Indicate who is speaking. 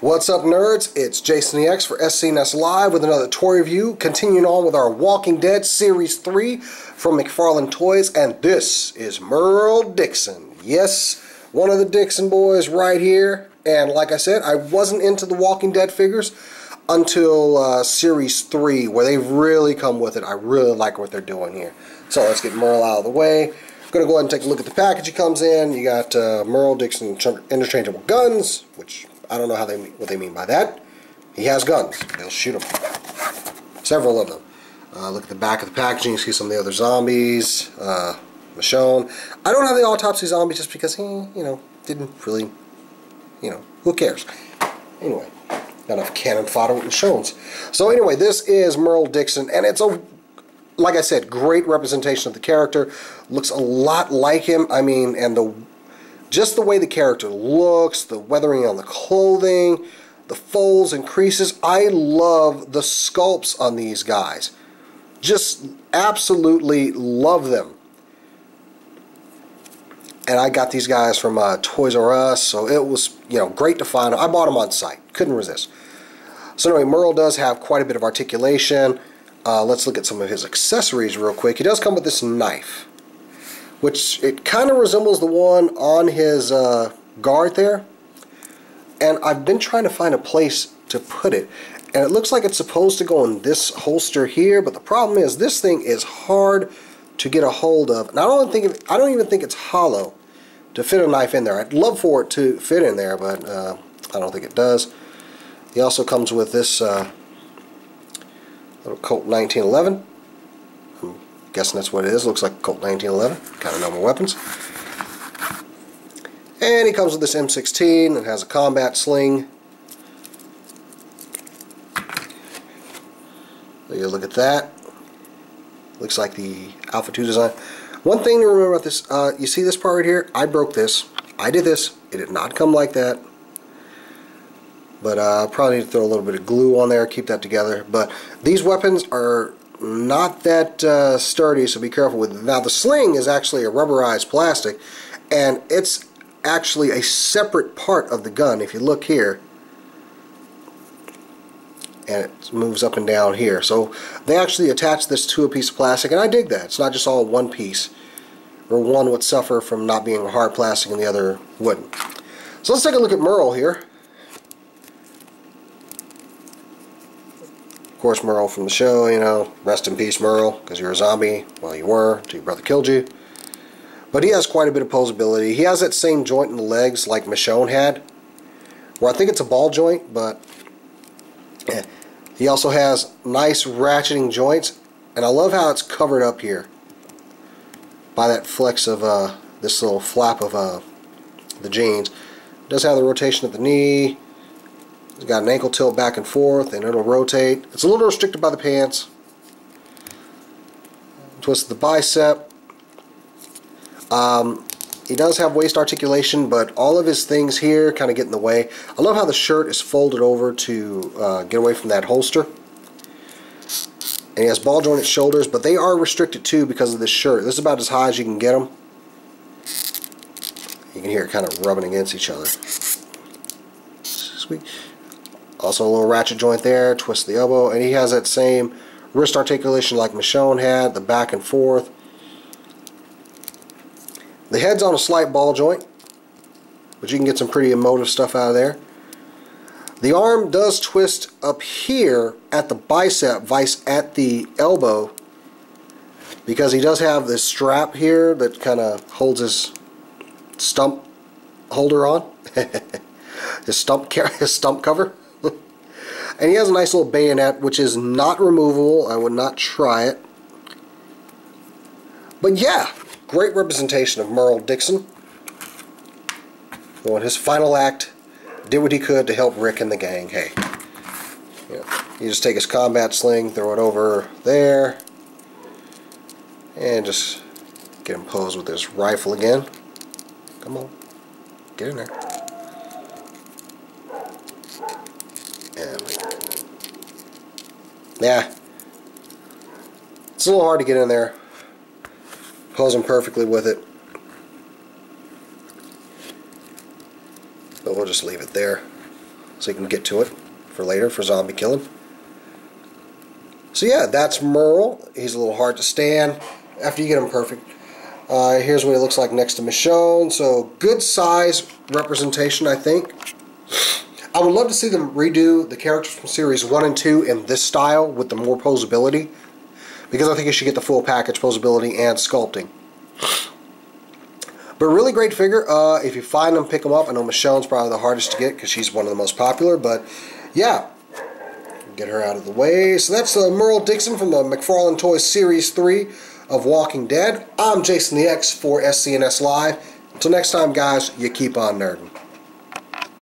Speaker 1: What's up, nerds? It's Jason EX for SCNS Live with another toy review, continuing on with our Walking Dead Series 3 from McFarlane Toys, and this is Merle Dixon. Yes, one of the Dixon boys right here, and like I said, I wasn't into the Walking Dead figures until Series 3, where they've really come with it. I really like what they're doing here. So let's get Merle out of the way. I'm going to go ahead and take a look at the package he comes in. You got Merle Dixon interchangeable guns, which I don't know what they mean by that. He has guns. They'll shoot them. Several of them. Look at the back of the packaging. You see some of the other zombies. Michonne. I don't have the autopsy zombie just because he, didn't really, who cares? Anyway, got enough cannon fodder with Michonne's. So anyway, this is Merle Dixon, and it's a, like I said, great representation of the character. Looks a lot like him. I mean, and just the way the character looks, the weathering on the clothing, the folds and creases. I love the sculpts on these guys. Just absolutely love them. And I got these guys from Toys R Us, so it was, great to find them. I bought them on site. Couldn't resist. So anyway, Merle does have quite a bit of articulation. Let's look at some of his accessories real quick. He does come with this knife, which it kind of resembles the one on his guard there. And I've been trying to find a place to put it. And it looks like it's supposed to go in this holster here, but the problem is this thing is hard to get a hold of. And I don't even think it's hollow to fit a knife in there. I'd love for it to fit in there, but I don't think it does. He also comes with this little Colt 1911. I'm guessing that's what it is. Looks like Colt 1911. Kind of normal weapons. And he comes with this M16 that has a combat sling. So you look at that. Looks like the Alpha 2 design. One thing to remember about this, you see this part right here? I broke this. I did this. It did not come like that. But I probably need to throw a little bit of glue on there, keep that together. But these weapons are not that sturdy, so be careful with it. Now the sling is actually a rubberized plastic, and it's actually a separate part of the gun. If you look here, and it moves up and down here. So they actually attach this to a piece of plastic, and I dig that. It's not just all one piece, or one would suffer from not being hard plastic and the other wouldn't. So let's take a look at Merle here. Of course, Merle from the show, rest in peace, Merle, because you're a zombie. Well, you were, till your brother killed you. But he has quite a bit of posability. He has that same joint in the legs like Michonne had, where I think it's a ball joint, but he also has nice ratcheting joints, and I love how it's covered up here by that flex of this little flap of the jeans. It does have the rotation at the knee. It's got an ankle tilt back and forth, and it'll rotate. It's a little restricted by the pants. Twist the bicep. He does have waist articulation, but all of his things here kind of get in the way. I love how the shirt is folded over to get away from that holster. And he has ball jointed shoulders, but they are restricted too because of this shirt. This is about as high as you can get them. You can hear it kind of rubbing against each other. Sweet. Also a little ratchet joint there, twist the elbow, and he has that same wrist articulation like Michonne had, the back and forth. The head's on a slight ball joint, but you can get some pretty emotive stuff out of there. The arm does twist up here at the bicep, vice at the elbow, because he does have this strap here that kind of holds his stump holder on, his stump cover. And he has a nice little bayonet, which is not removable. I would not try it. But yeah, great representation of Merle Dixon. Well, his final act, did what he could to help Rick and the gang. Hey, you just take his combat sling, throw it over there, and just get him posed with his rifle again. Come on, get in there. Yeah, it's a little hard to get in there. Pose him perfectly with it. But we'll just leave it there. so you can get to it for later for zombie killing. So yeah, that's Merle. He's a little hard to stand after you get him perfect. Here's what he looks like next to Michonne. So good size representation, I think. I would love to see them redo the characters from Series 1 and 2 in this style with the more posability, because I think you should get the full package, posability and sculpting. But really great figure. If you find them, pick them up. I know Michonne's probably the hardest to get because she's one of the most popular, but yeah. Get her out of the way. So that's Merle Dixon from the McFarlane Toys Series 3 of Walking Dead. I'm Jason the X for SCNS Live. Until next time, guys, you keep on nerding.